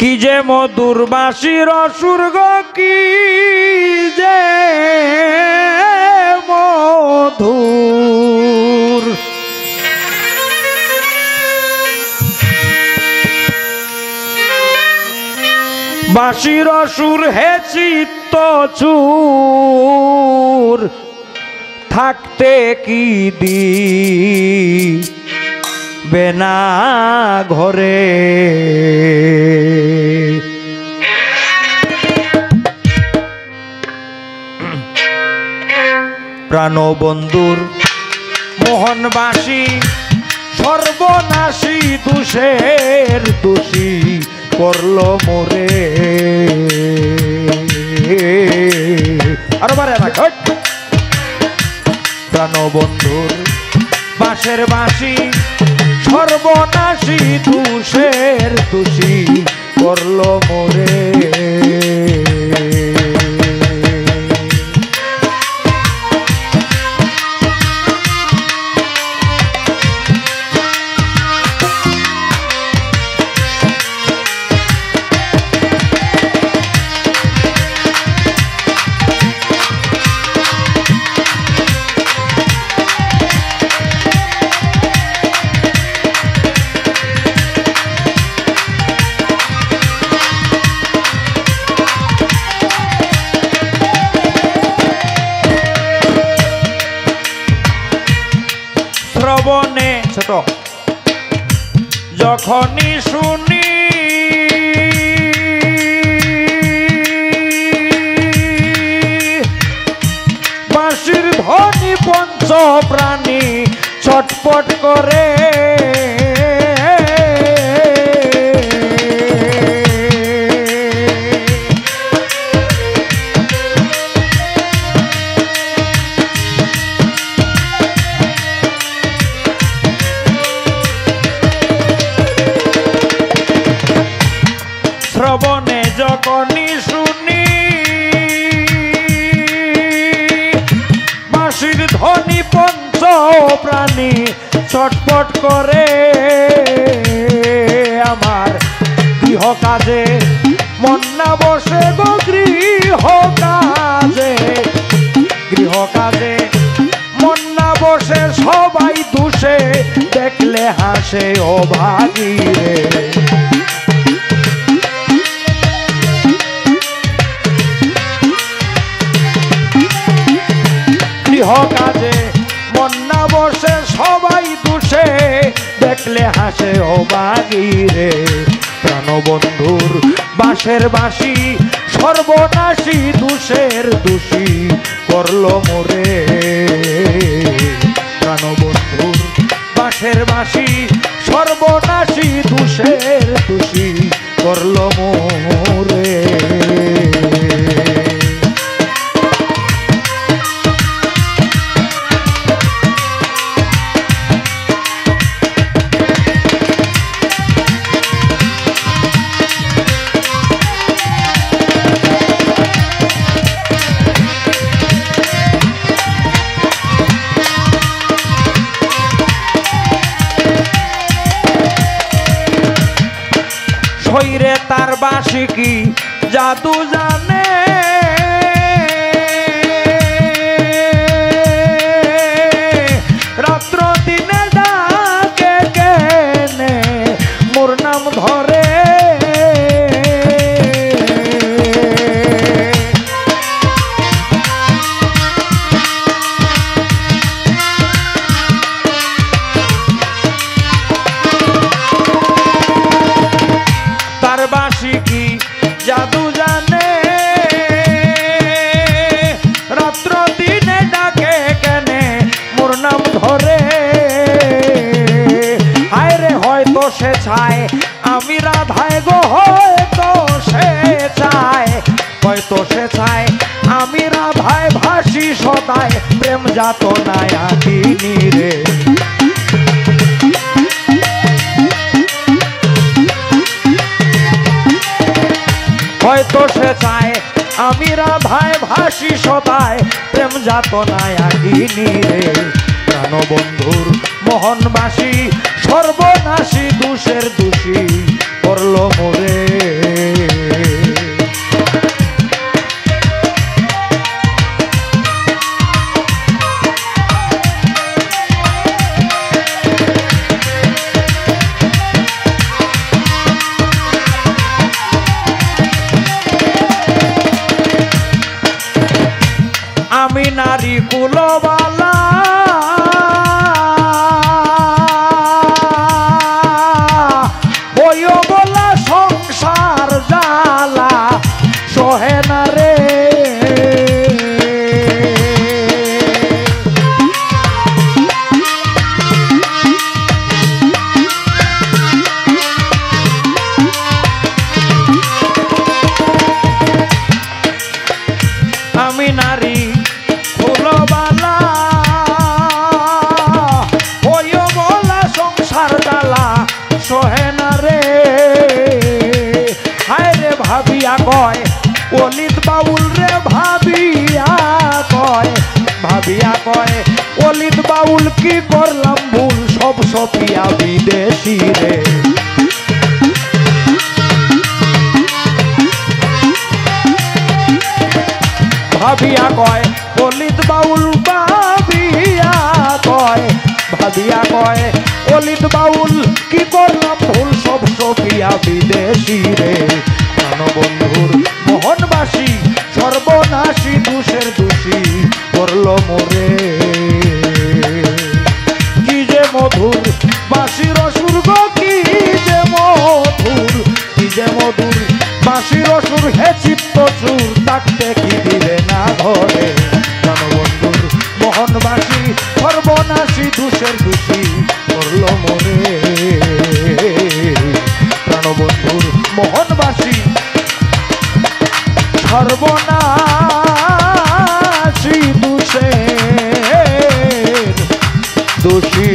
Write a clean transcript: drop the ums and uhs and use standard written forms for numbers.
কি যে মধুর বাঁশির সুর গো কি যে মধুর বাঁশির সুর হে চিত্ত চুর থাকতে কি দি বেনা ঘরে প্রাণবন্ধুর মোহনবাসী সর্বনাশী দোষের দোষী করল মোরে আরো বারে প্রাণবন্ধুর বাঁশের বাঁশি সর্বনাশী দোষের দোষী করল মোরে শ্রবণে ছোট যখনই শুনি বাঁশির ধ্বনি পঞ্চ প্রাণী ছটপট করে শ্রবণে যখনই শুনি বাঁশির ধ্বনি পঞ্চ প্রাণী ছটপট করে আমার গৃহ কাজে মন না বসে গো গৃহ কাজে মন না বসে সবাই দুষে দেখলে হাসে ও ভাগী রে কাজে মন না বসে সবাই দুষে দেখলে হাসে ও বাগি রে প্রাণবন্ধুর বাঁশের বাঁশি সর্বনাশী দোষের দোষী করল মোরে প্রাণবন্ধুর বাঁশের বাঁশি সর্বনাশী দোষের দোষী করল মোরে শরীরে তার বাঁশি কি জাদু জানে রাত্র দিনে ডাকে কেনে মোর নাম ধরে বাঁশি কি জাদু জানে রাত্র দিনে ডাকে কেনে মোর নাম ধরে হায় রে হয়তো সে চায় আমি রাধায় গো হয়তো সে চায় আমি রাধায় ভাসি সদায় প্রেম যাত নাই আদিনী রে হয়তো সে চায় আমি রাধায় ভাসি সদায় প্রেম যাত নাই আগিনী রে প্রাণবন্ধুর মোহনবাসী সর্বনাশী দোষের দোষী করল মোরে। সোহে না রে। হায় রে ভাবিয়া কয় অলিত বাউল রে, ভাবিয়া কয় অলিত বাউল কি করলাম ভুল, সব সপিয়া বিদেশি রে। ভাবিয়া কয় অলিত বাউল, ভাবিয়া কয় অলিত বাউল কি করলাম ভুল, সব সপিয়া বিদেশি রে। প্রাণবন্ধুর মোহনবাসী সর্বনাশী, দোষের দোষী করলো মোরে। কি যে মধুর বাঁশির সুর গো, কি যে মধুর বাঁশির সুর, হে চিত্ত সুর থাকতে কি দিলে না ঘরে। প্রাণবন্ধুর মোহনবাসী সর্বনাশী, দোষের দোষী করলো মোরে। প্রাণবন্ধুর মোহনবাসী সর্বনাশী, দোষের দোষী।